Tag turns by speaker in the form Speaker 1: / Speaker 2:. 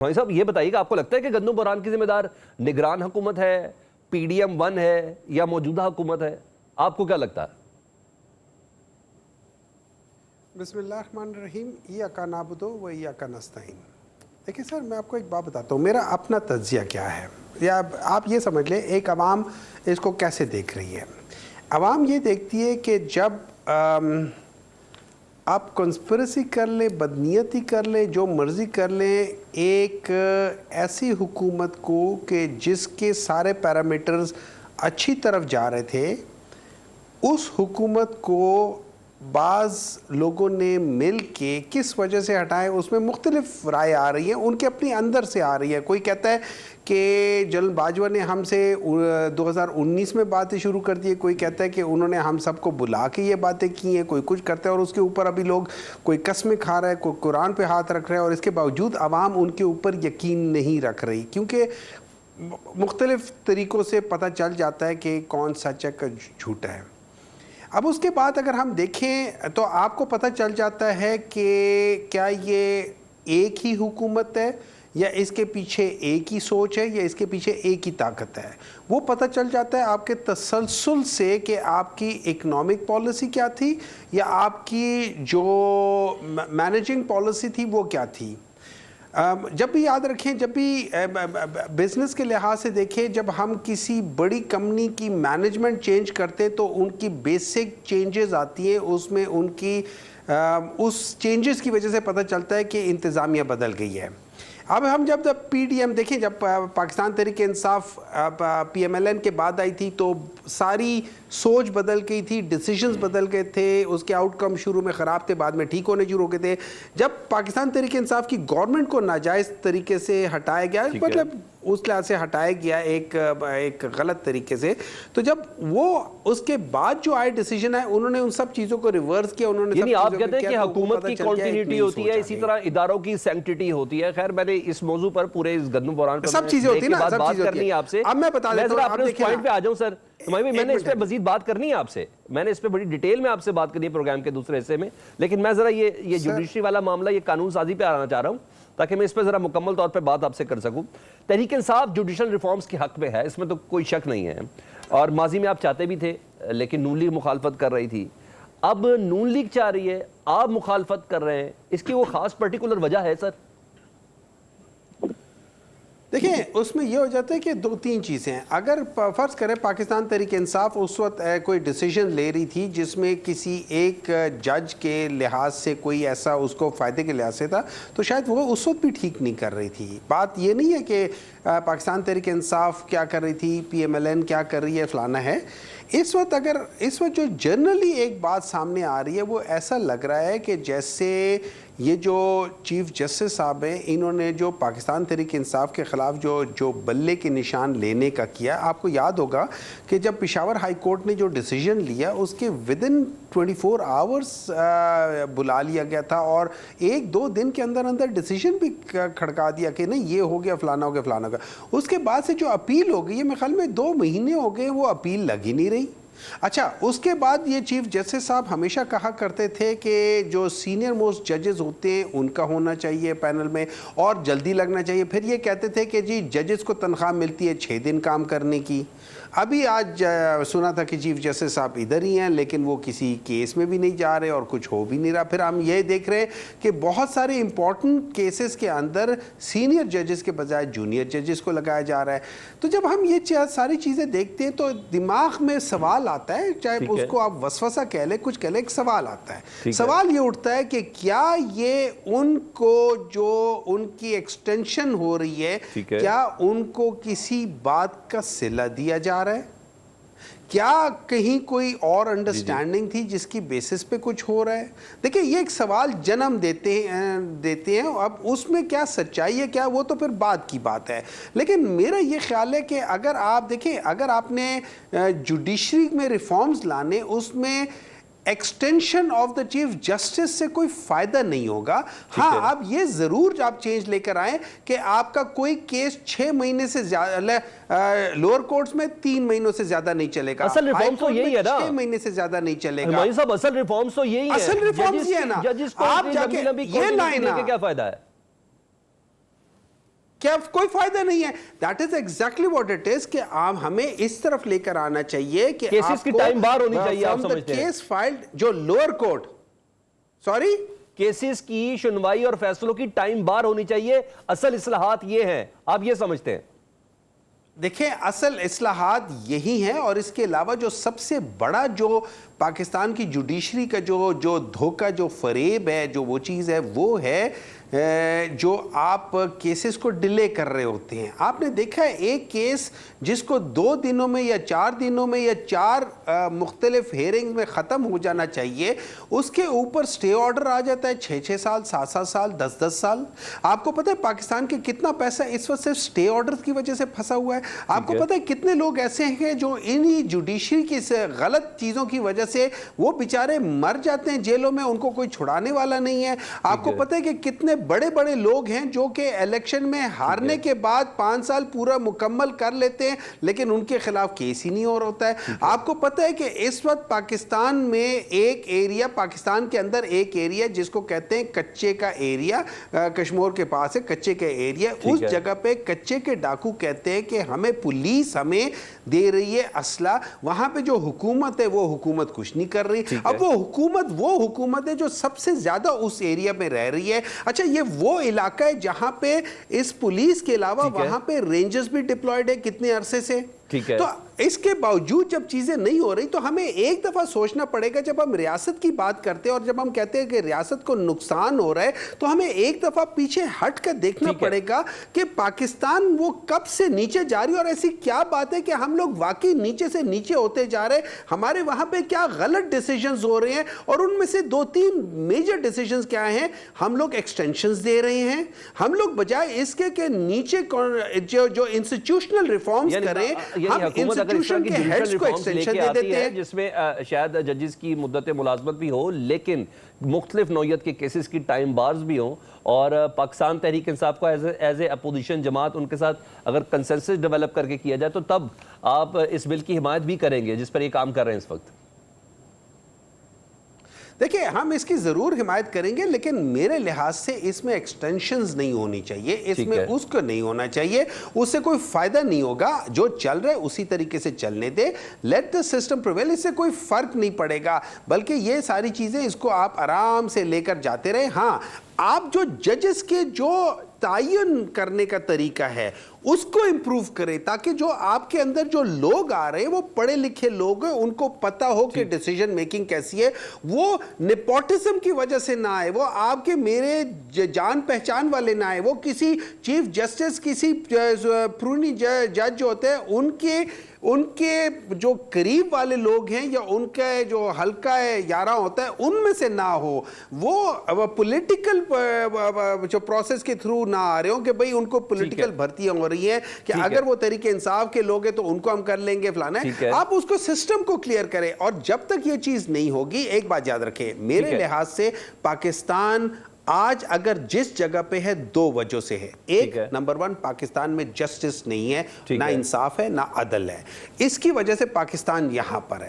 Speaker 1: भाई साहब ये बताइएगा, आपको लगता है कि गंदम बहरान की जिम्मेदार निगरान हुकूमत है, PDM-1 है या मौजूदा हुकूमत है? आपको क्या लगता है?
Speaker 2: बिस्मिल्लाहिर्रहमानिर्रहीम, इय्याका नअबुदु व इय्याका नस्तईन। देखिए सर, मैं आपको एक बात बताता हूँ, मेरा अपना तज्जिया क्या है, या आप ये समझ लें एक आवाम इसको कैसे देख रही है। आवाम ये देखती है कि जब आप कंस्पिरेसी कर ले, बदनीयती कर ले, जो मर्ज़ी कर ले, एक ऐसी हुकूमत को कि जिसके सारे पैरामीटर्स अच्छी तरफ जा रहे थे, उस हुकूमत को बाज़ लोगों ने मिल के किस वजह से हटाए, उसमें मुख्तलिफ राय आ रही है, उनके अपनी अंदर से आ रही है। कोई कहता है कि जनरल बाजवा ने हमसे 2019 में बातें शुरू कर दी है, कोई कहता है कि उन्होंने हम सबको बुला के ये बातें की हैं, कोई कुछ करता है, और उसके ऊपर अभी लोग कोई कस्में खा रहा है, कोई कुरान पे हाथ रख रहा है, और इसके बावजूद आवाम उनके ऊपर यकीन नहीं रख रही, क्योंकि मुख्तलिफ तरीक़ों से पता चल जाता है कि कौन सच है, कौन झूठा है। अब उसके बाद अगर हम देखें तो आपको पता चल जाता है कि क्या ये एक ही हुकूमत है, या इसके पीछे एक ही सोच है, या इसके पीछे एक ही ताकत है। वो पता चल जाता है आपके तसलसल से कि आपकी इकनॉमिक पॉलिसी क्या थी, या आपकी जो मैनेजिंग पॉलिसी थी वो क्या थी। जब भी याद रखें, जब भी बिज़नेस के लिहाज से देखें, जब हम किसी बड़ी कंपनी की मैनेजमेंट चेंज करते तो उनकी बेसिक चेंजेस आती हैं, उसमें उनकी उस चेंजेस की वजह से पता चलता है कि इंतज़ामिया बदल गई है। अब हम जब PDM देखें, जब पाकिस्तान तहरीक इंसाफ PMLN के बाद आई थी तो सारी सोच बदल गई थी, डिसीजंस बदल गए थे, उसके आउटकम शुरू में ख़राब थे, बाद में ठीक होने शुरू हो गए थे। जब पाकिस्तान तहरीक इंसाफ की गवर्नमेंट को नाजायज़ तरीके से हटाया गया, मतलब उस लिहाज से हटाया गया एक गलत तरीके से, तो जब वो उसके बाद जो आए डिसीजन है, उन्होंने उन सब चीज़ों को रिवर्स किया। उन्होंने
Speaker 1: यानी आप कहते हैं कि हुकूमत की कॉन्टिन्यूटी होती है, इसी तरह इदारों की सैंक्टिटी होती है। खैर, मैंने इस मौजू पर पूरे इस गंदम बहरान पर
Speaker 2: सब चीजें होती है ना, सब
Speaker 1: बात करनी है आपसे।
Speaker 2: अब मैं बता देता हूं,
Speaker 1: आपने उस पॉइंट पे आ जाऊं सर, मैंने इस पे मजीद बात करनी है आपसे, मैंने इस पे बड़ी डिटेल में आपसे बात करनी है प्रोग्राम के दूसरे हिस्से में, लेकिन मैं जरा ये जुडिशरी वाला मामला, ये कानून साजी पे आना चाह रहा हूँ ताकि मैं इस पे जरा मुकम्मल तौर पे बात आपसे कर सकूं। तहरीक इंसाफ जुडिशल रिफॉर्म्स के हक में है, इसमें तो कोई शक नहीं है, और माजी में आप चाहते भी थे, लेकिन नून लीग मुखालफत कर रही थी। अब नून लीग चाह रही है, आप मुखालफत कर रहे हैं, इसकी वो खास पर्टिकुलर वजह है सर?
Speaker 2: देखिए, उसमें ये हो जाता है कि दो तीन चीज़ें हैं। अगर फ़र्ज़ करें पाकिस्तान तहरीक इंसाफ उस वक्त कोई डिसीजन ले रही थी जिसमें किसी एक जज के लिहाज से कोई ऐसा उसको फ़ायदे के लिहाज से था, तो शायद वो उस वक्त भी ठीक नहीं कर रही थी। बात ये नहीं है कि पाकिस्तान तहरीक इंसाफ क्या कर रही थी, PMLN क्या कर रही है, फलाना है। इस वक्त जो जनरली एक बात सामने आ रही है, वो ऐसा लग रहा है कि जैसे ये जो चीफ़ जस्टिस साहब हैं, इन्होंने जो पाकिस्तान तहरीक इंसाफ के ख़िलाफ़ जो बल्ले के निशान लेने का किया, आपको याद होगा कि जब पेशावर हाई कोर्ट ने जो डिसीजन लिया, उसके विदिन 24 आवर्स बुला लिया गया था, और 1-2 दिन के अंदर अंदर डिसीजन भी खड़का दिया कि नहीं ये हो गया, फलाना हो गया, फलाना हो गया। उसके बाद से जो अपील हो गई है, मेरे ख्याल में 2 महीने हो गए, वो अपील लगी नहीं रही। अच्छा, उसके बाद ये चीफ जस्टिस साहब हमेशा कहा करते थे कि जो सीनियर मोस्ट जजेस होते हैं उनका होना चाहिए पैनल में, और जल्दी लगना चाहिए। फिर ये कहते थे कि जी जजेस को तनख्वाह मिलती है 6 दिन काम करने की। अभी आज सुना था कि चीफ जस्टिस साहब इधर ही हैं, लेकिन वो किसी केस में भी नहीं जा रहे और कुछ हो भी नहीं रहा। फिर हम ये देख रहे हैं कि बहुत सारे इंपॉर्टेंट केसेस के अंदर सीनियर जजेस के बजाय जूनियर जजेस को लगाया जा रहा है। तो जब हम ये सारी चीज़ें देखते हैं तो दिमाग में सवाल आता है, चाहे उसको आप वसवसा कह लें, कुछ कह लें, एक सवाल आता है। सवाल ये उठता है कि क्या ये उनको जो उनकी एक्सटेंशन हो रही है, क्या उनको किसी बात का सिला दिया जा रहा है? क्या कहीं कोई और अंडरस्टैंडिंग थी जिसकी बेसिस पे कुछ हो रहा है? देखिए, ये एक सवाल जन्म देते हैं। अब उसमें क्या सच्चाई है, क्या, वो तो फिर बाद की बात है। लेकिन मेरा ये ख्याल है कि अगर आप देखें, अगर आपने जुडिशरी में रिफॉर्म्स लाने, उसमें extension of the chief justice से कोई फायदा नहीं होगा। हाँ, आप ये जरूर आप चेंज लेकर आए कि आपका कोई केस 6 महीने से ज्यादा, लोअर कोर्ट्स में 3 महीनों से ज्यादा नहीं चलेगा।
Speaker 1: असल रिफॉर्म तो यही है ना,
Speaker 2: 6 महीने से ज्यादा नहीं चलेगा।
Speaker 1: साहब, असल रिफॉर्म्स तो यही है।
Speaker 2: असल रिफॉर्म्स ये है ना,
Speaker 1: आप जाके ये लाइन क्या फायदा है?
Speaker 2: क्या कोई फायदा नहीं है। That is exactly what it is कि आप हमें इस तरफ लेकर आना चाहिए कि
Speaker 1: केसेस की टाइम बार होनी चाहिए, आप समझते हैं?
Speaker 2: केस फाइल्ड जो लोअर कोर्ट, सॉरी,
Speaker 1: केसेस की सुनवाई और फैसलों की टाइम बार होनी चाहिए, असल इस्लाहात ये हैं, आप ये समझते हैं?
Speaker 2: देखिए असल इस्लाहात यही हैं, और इसके अलावा जो सबसे बड़ा जो पाकिस्तान की जुडिशरी का जो धोखा, जो फरेब है, जो वो चीज़ है, वो है जो आप केसेस को डिले कर रहे होते हैं। आपने देखा है एक केस जिसको 2 दिनों में या 4 दिनों में या 4 मुख्तलिफ हेयरिंग में ख़त्म हो जाना चाहिए, उसके ऊपर स्टे ऑर्डर आ जाता है 6-6 साल, 7-7 साल, 10-10 साल। आपको पता है पाकिस्तान के कितना पैसा इस वक्त सिर्फ स्टे ऑर्डर की वजह से फंसा हुआ है? आपको पता है कितने लोग ऐसे हैं जो इन्हीं जुडिशरी की गलत चीज़ों की वजह से वो बेचारे मर जाते हैं जेलों में, उनको कोई छुड़ाने वाला नहीं है। आपको पता है कि कितने बड़े बड़े लोग हैं जो कि इलेक्शन में हारने के बाद 5 साल पूरा मुकम्मल कर लेते हैं, लेकिन उनके खिलाफ केस ही नहीं हो रहा होता है। आपको पता है कि इस वक्त पाकिस्तान में एक एरिया, पाकिस्तान के अंदर एक एरिया जिसको कहते हैं कच्चे का एरिया, कश्मीर के पास है कच्चे का एरिया, उस जगह पे कच्चे के डाकू कहते हैं कि हमें पुलिस हमें दे रही है असला, वहां पे जो हुकूमत है वो हुकूमत कुछ नहीं कर रही। अब वो हुकूमत है जो सबसे ज्यादा उस एरिया में रह रही है। अच्छा, ये वो इलाका है जहां पे इस पुलिस के अलावा वहां पे रेंजर्स भी डिप्लॉयड है कितने अरसे से।
Speaker 1: ठीक है।
Speaker 2: तो इसके बावजूद जब चीजें नहीं हो रही तो हमें एक दफा सोचना पड़ेगा, जब हम रियासत की बात करते हैं और जब हम कहते हैं कि रियासत को नुकसान हो रहा है, तो हमें एक दफा पीछे हट कर देखना पड़ेगा कि पाकिस्तान वो कब से नीचे जा रही है, और ऐसी क्या बात है कि हम लोग वाकई नीचे से नीचे होते जा रहे हैं। हमारे वहां पे क्या गलत डिसीजंस हो रहे हैं, और उनमें से 2-3 मेजर डिसीजंस क्या हैं? हम लोग एक्सटेंशंस दे रहे हैं, हम लोग बजाय इसके के नीचे जो इंस्टीट्यूशनल रिफॉर्म्स करें, हम इंस्टीट्यूशन के हेड्स को एक्सटेंशन दे देते हैं,
Speaker 1: जिसमें शायद जजेस की मुद्दत मुलाजमत भी हो, लेकिन मुख्तलिफ नौयत के केसेस की टाइम बार्स भी हों, और पाकिस्तान तहरीक इंसाफ को एज ए अपोजिशन जमात उनके साथ अगर कंसेंसस डेवलप करके किया जाए तो तब आप इस बिल की हिमायत भी करेंगे जिस पर ये काम कर रहे हैं इस वक्त?
Speaker 2: देखिए, हम इसकी जरूर हिमायत करेंगे, लेकिन मेरे लिहाज से इसमें एक्सटेंशंस नहीं होनी चाहिए, इसमें उसको नहीं होना चाहिए, उससे कोई फायदा नहीं होगा। जो चल रहा है उसी तरीके से चलने दे, लेट द सिस्टम प्रिवेल, इससे कोई फर्क नहीं पड़ेगा, बल्कि ये सारी चीजें इसको आप आराम से लेकर जाते रहे। हाँ, आप जो जजेस के जो तायन करने का तरीका है उसको इंप्रूव करें, ताकि जो आपके अंदर जो लोग आ रहे हैं वो पढ़े लिखे लोग हैं, उनको पता हो कि डिसीजन मेकिंग कैसी है, वो नेपोटिज्म की वजह से ना आए, वो आपके मेरे जान पहचान वाले ना आए, वो किसी चीफ जस्टिस, किसी प्रूनी जज जो होते हैं उनके जो करीब वाले लोग हैं या उनका जो हल्का यारा होता है उनमें से ना हो, वो पॉलिटिकल जो प्रोसेस के थ्रू ना आ रहे हो कि भाई उनको पॉलिटिकल भर्तियां हो रही है कि अगर वो तरीके इंसाफ के लोग हैं तो उनको हम कर लेंगे फलाना है। आप उसको सिस्टम को क्लियर करें, और जब तक ये चीज नहीं होगी, एक बात याद रखें, मेरे लिहाज से पाकिस्तान आज अगर जिस जगह पे है 2 वजहों से है। एक, नंबर 1, पाकिस्तान में जस्टिस नहीं है, ना इंसाफ है, ना अदल है, इसकी वजह से पाकिस्तान यहां पर है।